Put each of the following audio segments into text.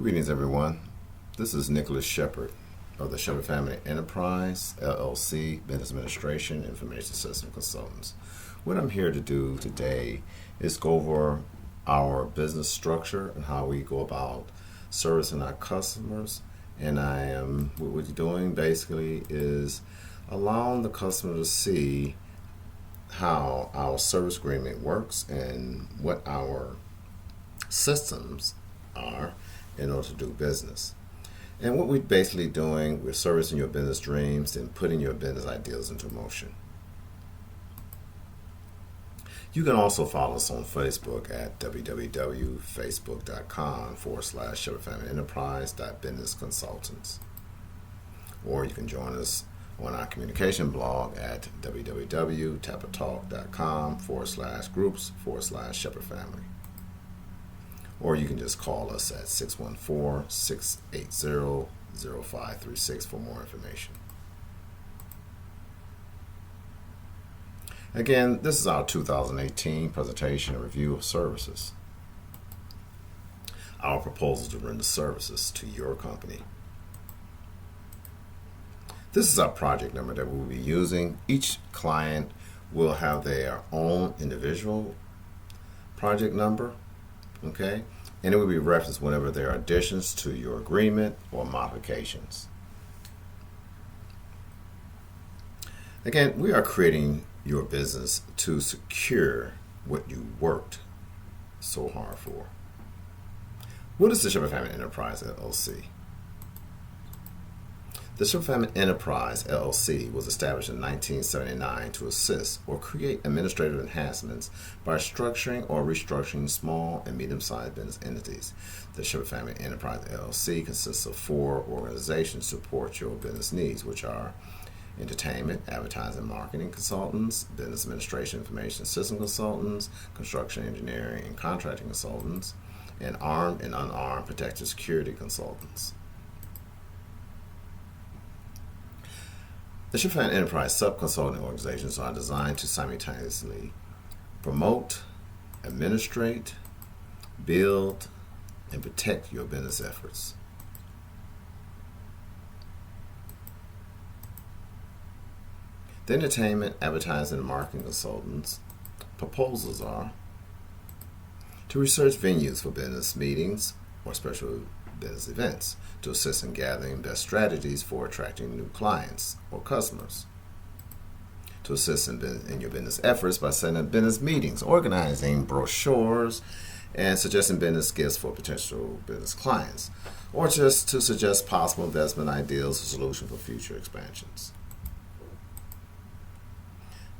Greetings, everyone. This is Nicholas Shepherd of the Shepherd Family Enterprise, LLC, Business Administration, Information System Consultants. What I'm here to do today is go over our business structure and how we go about servicing our customers. And what we're doing basically is allowing the customer to see how our service agreement works and what our systems are in order to do business. And what we're basically doing, we're servicing your business dreams and putting your business ideals into motion. You can also follow us on Facebook at www.facebook.com/Shepherd Family Enterprise.Business Consultants. Or you can join us on our communication blog at www.tappertalk.com/groups/Shepherd Family. Or you can just call us at 614-680-0536 for more information. Again, this is our 2018 presentation and review of services. Our proposal to render services to your company. This is our project number that we'll be using. Each client will have their own individual project number. Okay, and it will be referenced whenever there are additions to your agreement or modifications. Again, we are creating your business to secure what you worked so hard for. What is the Shepherd Family Enterprise LLC? The Shepherd Family Enterprise LLC was established in 1979 to assist or create administrative enhancements by structuring or restructuring small and medium-sized business entities. The Shepherd Family Enterprise LLC consists of 4 organizations to support your business needs, which are entertainment, advertising, marketing consultants, business administration, information system consultants, construction, engineering, and contracting consultants, and armed and unarmed protective security consultants. The Shepherd Family Enterprise sub-consulting organizations are designed to simultaneously promote, administrate, build, and protect your business efforts. The entertainment, advertising, and marketing consultants' proposals are to research venues for business meetings or special business events, to assist in gathering best strategies for attracting new clients or customers, to assist in your business efforts by setting up business meetings, organizing brochures, and suggesting business gifts for potential business clients, or just to suggest possible investment ideas or solutions for future expansions.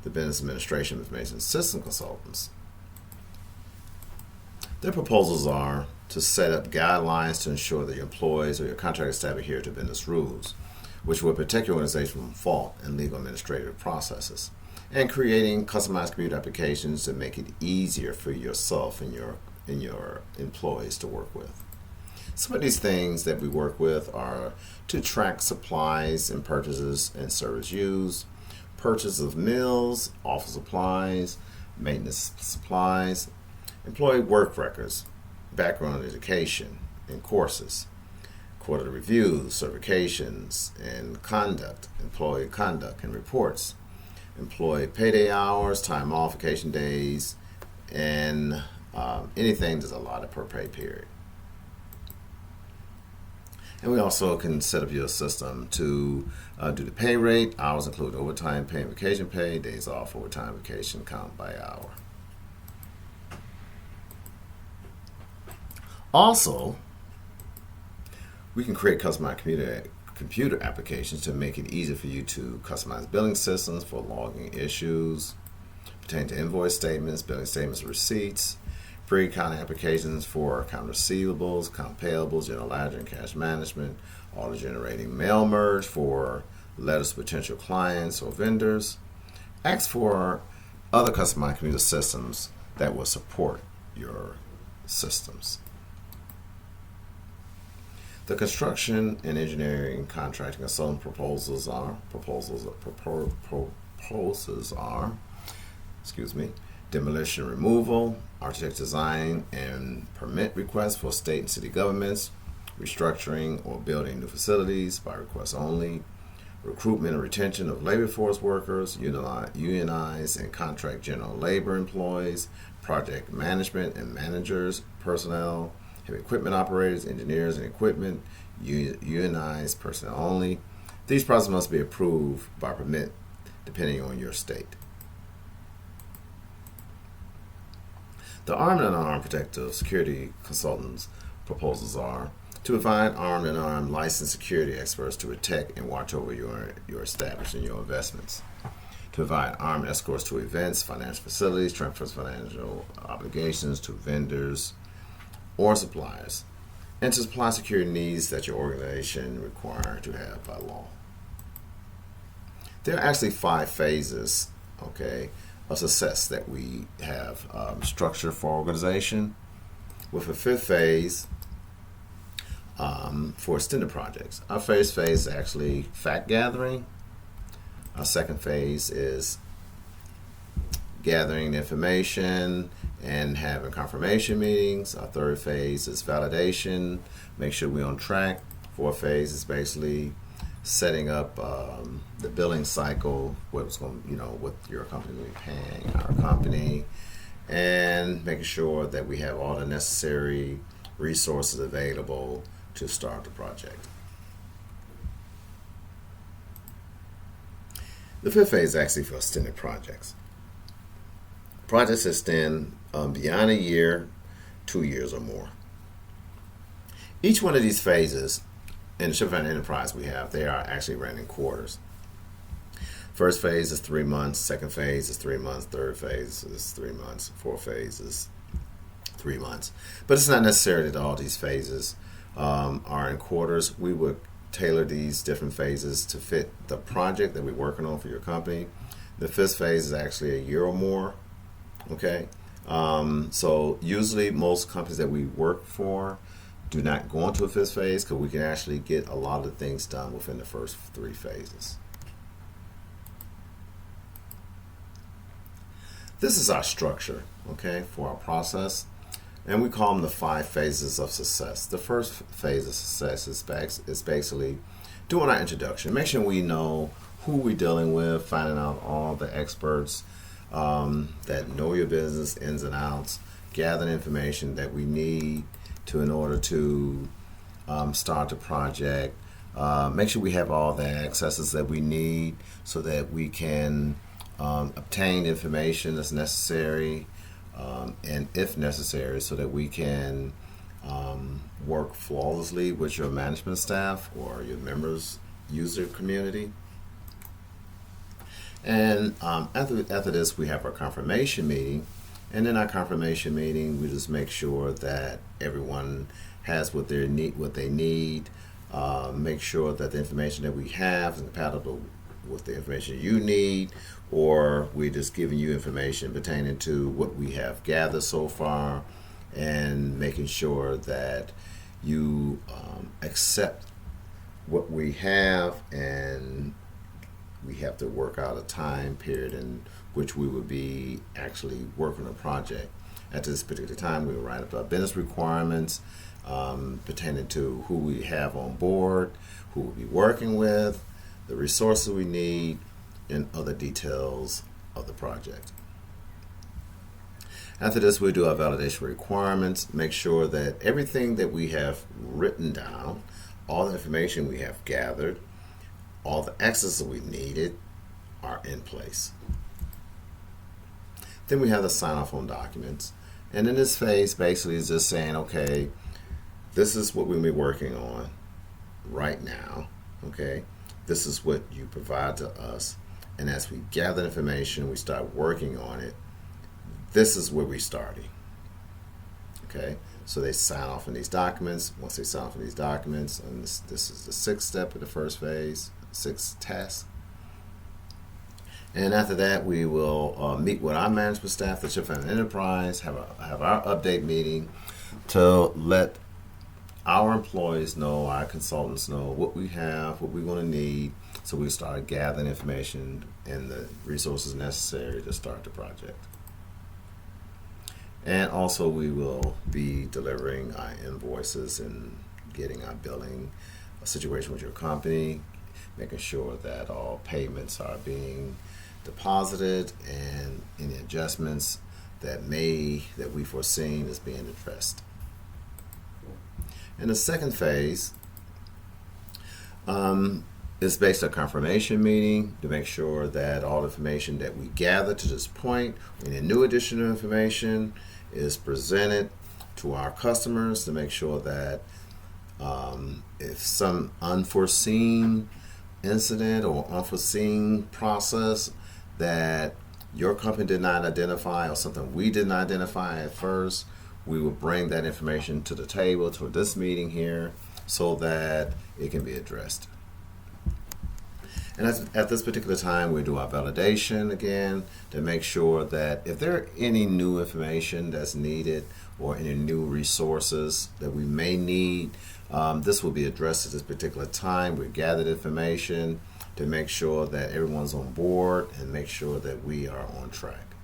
The business administration information system consultants, their proposals are to set up guidelines to ensure that your employees or your contracted staff adhere to business rules, which will protect your organization from fault and legal administrative processes, and creating customized computer applications to make it easier for yourself and your employees to work with. Some of these things that we work with are to track supplies and purchases and service used, purchase of meals, office supplies, maintenance supplies, employee work records, background education and courses, quarterly reviews, certifications, and conduct, employee conduct and reports, employee payday hours, time off, vacation days, and anything that's allotted per pay period. And we also can set up your system to do the pay rate, hours including overtime pay and vacation pay, days off, overtime, vacation, count by hour. Also, we can create customized computer applications to make it easier for you to customize billing systems for logging issues pertaining to invoice statements, billing statements, receipts, pre-accounting applications for account receivables, account payables, general ledger, and cash management, auto-generating mail merge for letters to potential clients or vendors. Ask for other customized computer systems that will support your systems. The construction and engineering contracting consultant proposals are demolition removal, architect design and permit requests for state and city governments, restructuring or building new facilities by request only, recruitment and retention of labor force workers, unionized and contract general labor employees, project management and managers, personnel, heavy equipment operators, engineers and equipment, unionized personnel only. These processes must be approved by permit depending on your state. The armed and unarmed protective security consultants' proposals are to provide armed and unarmed licensed security experts to protect and watch over your establishment and your investments. To provide armed escorts to events, financial facilities, transfers financial obligations to vendors or suppliers, and to supply security needs that your organization require to have by law. There are actually 5 phases, of success that we have structured for organization, with a 5th phase for extended projects. Our first phase is actually fact gathering. Our second phase is gathering information and having confirmation meetings. Our third phase is validation, make sure we're on track. Fourth phase is basically setting up the billing cycle, what your company will be paying our company, and making sure that we have all the necessary resources available to start the project. The 5th phase is actually for extended projects. Projects extend beyond a year, 2 years or more. Each one of these phases in the SHEPHARD enterprise they are actually ran in quarters. First phase is 3 months, second phase is 3 months, third phase is 3 months, fourth phase is 3 months. But it's not necessary that all these phases are in quarters. We would tailor these different phases to fit the project that we're working on for your company. The 5th phase is actually a year or more. So usually most companies that we work for do not go into a 5th phase because we can actually get a lot of things done within the first 3 phases. This is our structure, for our process, and we call them the 5 phases of success. The first phase of success is basically doing our introduction, make sure we know who we're dealing with, finding out all the experts that know your business ins and outs, gathering information that we need in order to start the project. Make sure we have all the accesses that we need so that we can obtain information that's necessary, and if necessary, so that we can work flawlessly with your management staff or your members, user community. And after this, we have our confirmation meeting. And in our confirmation meeting, we just make sure that everyone has what they need. Make sure that the information that we have is compatible with the information you need, or we're just giving you information pertaining to what we have gathered so far, and making sure that you accept what we have, and we have to work out a time period in which we would be actually working a project. At this particular time, we will write up our business requirements pertaining to who we have on board, who we'll be working with, the resources we need, and other details of the project. After this, we do our validation requirements, make sure that everything that we have written down, all the information we have gathered, all the access that we needed are in place. Then we have the sign off on documents. And in this phase, basically is just saying, okay, this is what we'll be working on right now. This is what you provide to us. And as we gather information, we start working on it, this is where we're starting. So they sign off on these documents. Once they sign off on these documents, and this is the 6th step of the first phase, 6th task. And after that, we will meet with our management staff, the SHEPHARD Enterprise, have our update meeting to let our employees know, our consultants know what we have, what we're going to need, so we start gathering information and the resources necessary to start the project. And also, we will be delivering our invoices and getting our billing situation with your company, making sure that all payments are being deposited and any adjustments that we foreseen is being addressed. And the second phase is based on confirmation meeting to make sure that all the information that we gather to this point, any new additional information, is presented to our customers to make sure that if some unforeseen incident or unforeseen process that your company did not identify or something we didn't identify at first, we will bring that information to the table, to this meeting here, so that it can be addressed. And at this particular time, we do our validation again to make sure that if there are any new information that's needed or any new resources that we may need, this will be addressed at this particular time. We gathered information to make sure that everyone's on board and make sure that we are on track.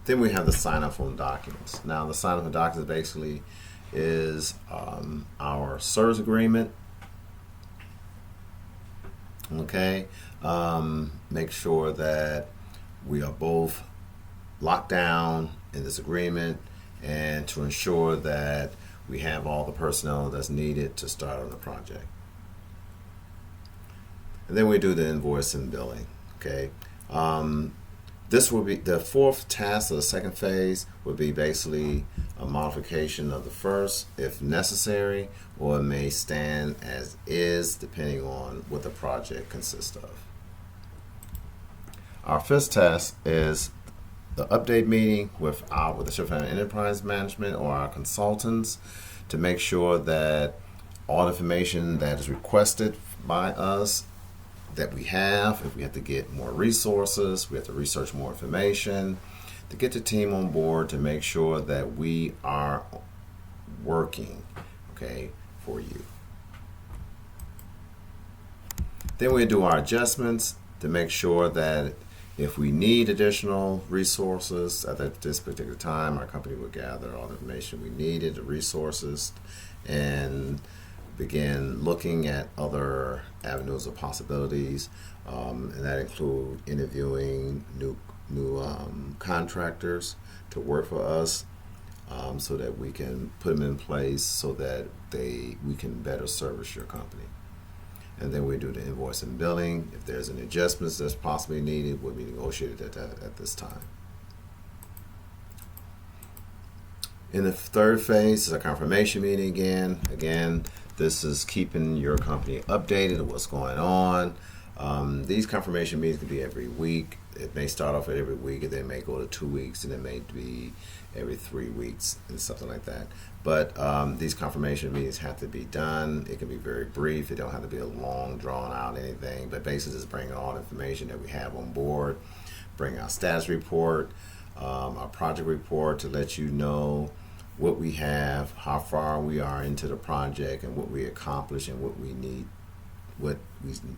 Then we have the sign-off on documents. Now, the sign-off on documents basically is our service agreement. Okay, make sure that we are both locked down in this agreement and to ensure that we have all the personnel that's needed to start on the project. And then we do the invoice and billing. Okay, this will be the fourth task of the second phase, would be basically a modification of the first if necessary, or it may stand as is depending on what the project consists of. Our fifth task is the update meeting with the SHEPHARD Enterprise Management or our consultants to make sure that all information that is requested by us that we have, if we have to get more resources, we have to research more information, to get the team on board to make sure that we are working, okay, for you. Then we do our adjustments to make sure that if we need additional resources at this particular time, our company will gather all the information we needed, the resources, and begin looking at other avenues of possibilities, and that include interviewing new contractors to work for us, so that we can put them in place so that we can better service your company. And then we do the invoice and billing. If there's any adjustments that's possibly needed, will be negotiated at this time. In the third phase is a confirmation meeting again. This is keeping your company updated on what's going on. These confirmation meetings can be every week. It may start off at every week, and then may go to 2 weeks, and it may be every 3 weeks, and something like that. But these confirmation meetings have to be done. It can be very brief. It don't have to be a long, drawn out anything. But basically, just bring all the information that we have on board. Bring our status report, our project report to let you know what we have, how far we are into the project, and what we accomplished, and what we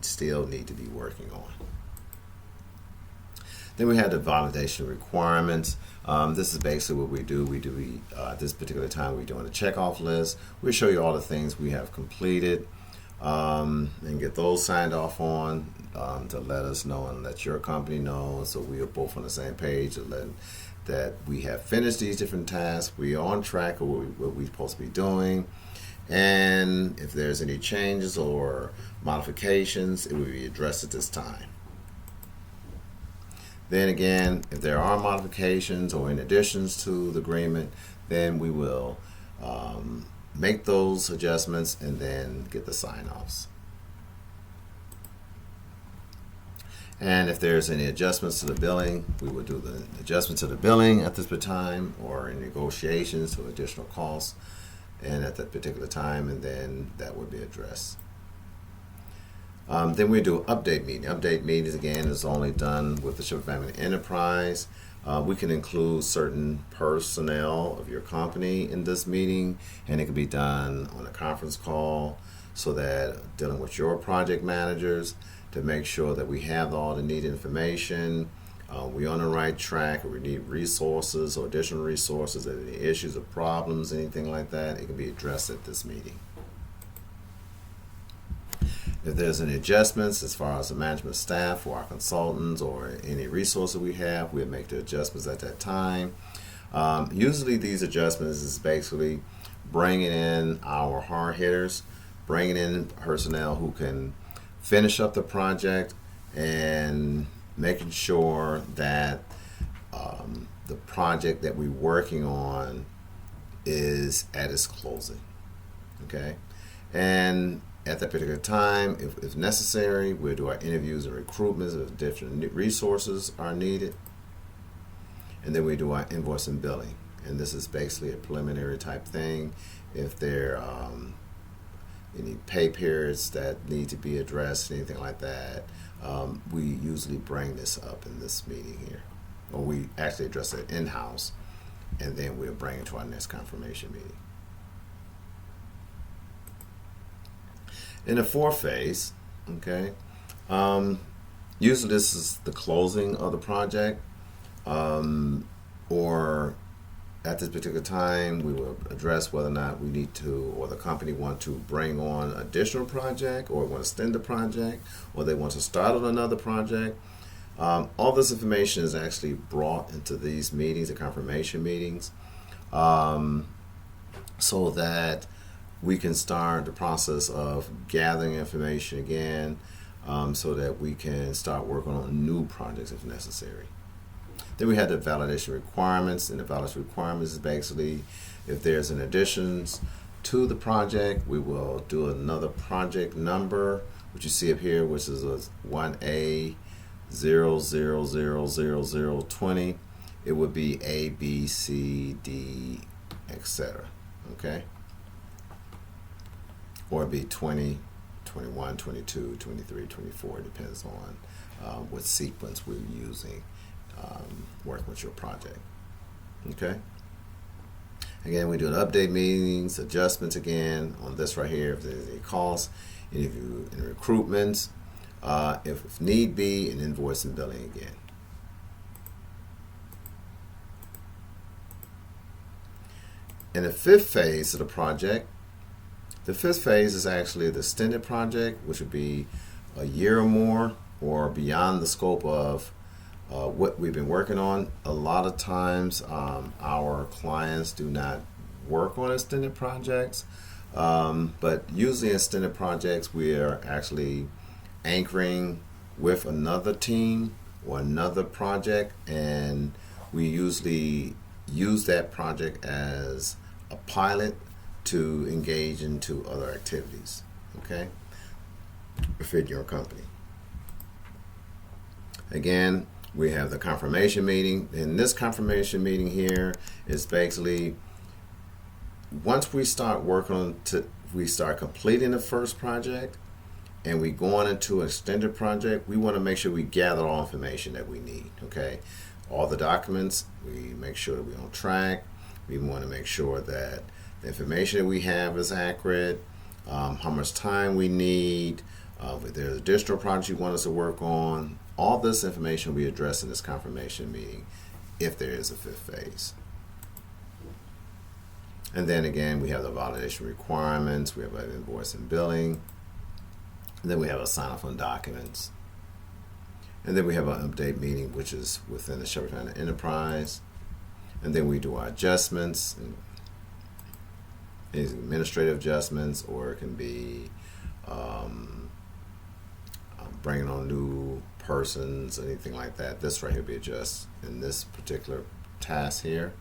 still need to be working on. Then we have the validation requirements. This is basically what we do. At this particular time, we're doing a check-off list. We'll show you all the things we have completed, and get those signed off on, to let us know and let your company know, so we are both on the same page, that we have finished these different tasks, we are on track with what we're supposed to be doing, and if there's any changes or modifications, it will be addressed at this time. Then again, if there are modifications or in additions to the agreement, then we will make those adjustments and then get the sign-offs. And if there's any adjustments to the billing, we will do the adjustments to the billing at this time, or in negotiations to additional costs and at that particular time, and then that would be addressed. Then we do update meeting. Update meetings again is only done with the SHEPHARD Family Enterprise. We can include certain personnel of your company in this meeting, and it can be done on a conference call, so that dealing with your project managers to make sure that we have all the needed information, We on the right track, or we need resources or additional resources, any issues or problems, anything like that, it can be addressed at this meeting. If there's any adjustments as far as the management staff or our consultants or any resources we have, we'll make the adjustments at that time. Usually these adjustments is basically bringing in our hard hitters, bringing in personnel who can finish up the project and making sure that the project that we're working on is at its closing. Okay? And at that particular time, if necessary, we'll do our interviews and recruitments if different resources are needed. And then we do our invoice and billing. And this is basically a preliminary type thing. If there are any pay periods that need to be addressed, anything like that, we usually bring this up in this meeting here. Or we actually address it in-house, and then we'll bring it to our next confirmation meeting. In the fourth phase, okay, usually this is the closing of the project, or at this particular time, we will address whether or not we need to, or the company want to bring on additional project, or want to extend the project, or they want to start on another project. All this information is actually brought into these meetings, the confirmation meetings, so that we can start the process of gathering information again, so that we can start working on new projects if necessary. Then we have the validation requirements, and the validation requirements is basically if there's an additions to the project, we will do another project number, which you see up here, which is a 1A00000020. It would be A, B, C, D, etc. Okay? Or it'd be 20, 21, 22, 23, 24. It depends on what sequence we're using. Work with your project. Okay. Again, we do an update meetings, adjustments again on this right here. If there's any costs, any recruitments, if need be, and invoice and billing again. In the fifth phase of the project, the fifth phase is actually the extended project, which would be a year or more, or beyond the scope of what we've been working on. A lot of times our clients do not work on extended projects, but usually extended projects we are actually anchoring with another team or another project, and we usually use that project as a pilot to engage into other activities, okay, within your company. Again, we have the confirmation meeting. In this confirmation meeting here is basically once we start working on we start completing the first project and we go on into an extended project, we want to make sure we gather all information that we need, okay? All the documents, we make sure that we're on track. We want to make sure that the information that we have is accurate, how much time we need, if there's additional projects you want us to work on. All this information we address in this confirmation meeting if there is a fifth phase. And then again, we have the validation requirements, we have an invoice and billing, and then we have a sign off on documents. And then we have an update meeting, which is within the SHEPHARD Enterprise. And then we do our adjustments, and administrative adjustments, or it can be bringing on new persons, anything like that. This right here will be adjusted in this particular task here.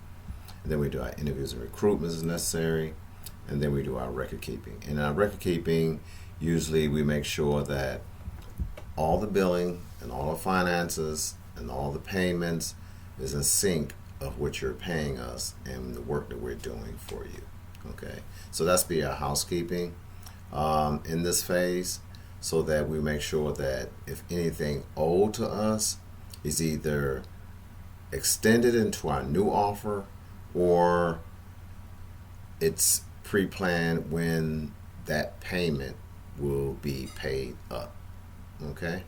And then we do our interviews and recruitments as necessary. And then we do our record keeping. And in our record keeping, usually we make sure that all the billing and all the finances and all the payments is in sync of what you're paying us and the work that we're doing for you. Okay, so that's be our housekeeping in this phase, so that we make sure that if anything owed to us is either extended into our new offer or it's pre-planned when that payment will be paid up. Okay.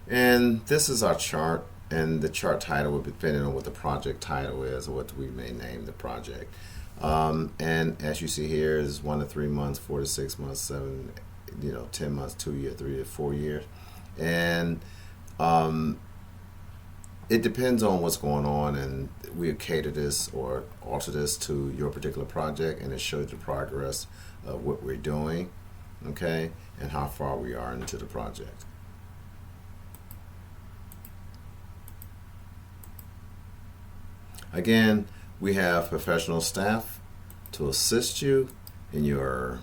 And this is our chart, and the chart title will be depending on what the project title is or what we may name the project. And as you see here is 1 to 3 months, 4 to 6 months, 7, 10 months, 2 years, 3 to 4 years. And it depends on what's going on, and we cater this or alter this to your particular project, and it shows the progress of what we're doing, okay, and how far we are into the project. Again, we have professional staff to assist you in your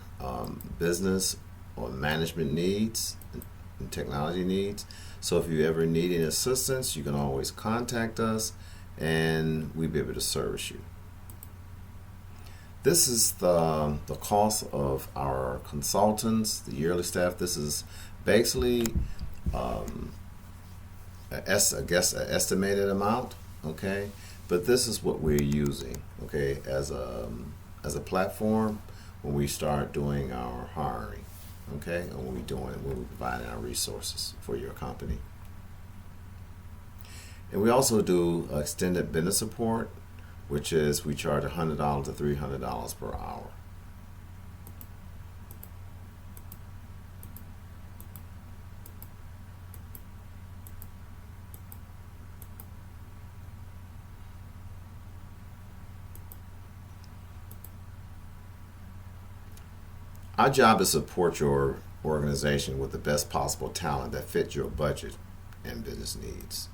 business or management needs and technology needs. So if you ever need any assistance, you can always contact us and we'll be able to service you. This is the cost of our consultants, the yearly staff. This is basically an estimated amount, okay? But this is what we're using, okay, as a platform when we start doing our hiring, okay, and when we're providing our resources for your company. And we also do extended business support, which is we charge $100 to $300 per hour. Our job is to support your organization with the best possible talent that fits your budget and business needs.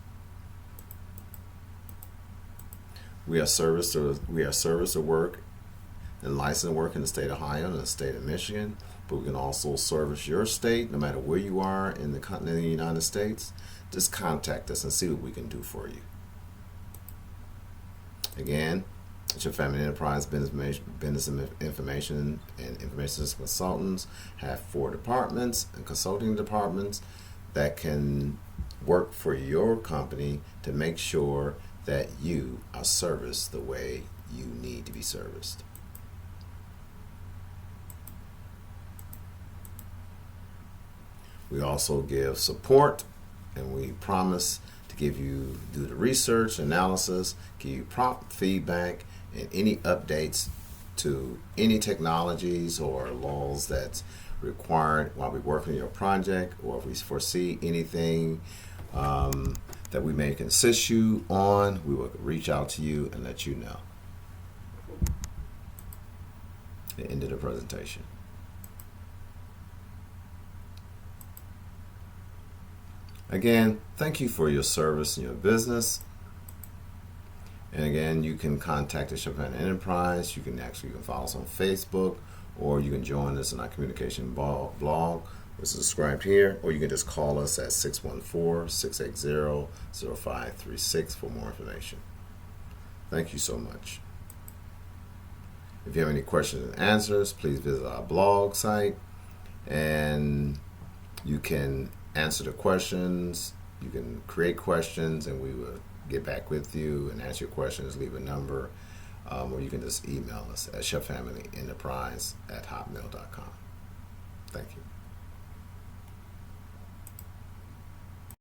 We are service to work and licensed work in the state of Ohio and the state of Michigan, but we can also service your state no matter where you are in the continent of the United States. Just contact us and see what we can do for you. Again, it's your family enterprise business information and information consultants have 4 departments and consulting departments that can work for your company to make sure that you are serviced the way you need to be serviced. We also give support, and we promise to do the research, analysis, give you prompt feedback, and any updates to any technologies or laws that's required while we're working on your project, or if we foresee anything that we may assist you on, we will reach out to you and let you know. The end of the presentation. Again, thank you for your service in your business. And again, you can contact the SHEPHARD Enterprise. You can follow us on Facebook, or you can join us in our communication blog, which is described here, or you can just call us at 614-680-0536 for more information. Thank you so much. If you have any questions and answers, please visit our blog site, and you can answer the questions. You can create questions, and we will get back with you and answer your questions. Leave a number, or you can just email us at shephfamilyenterprise@hotmail.com. Thank you.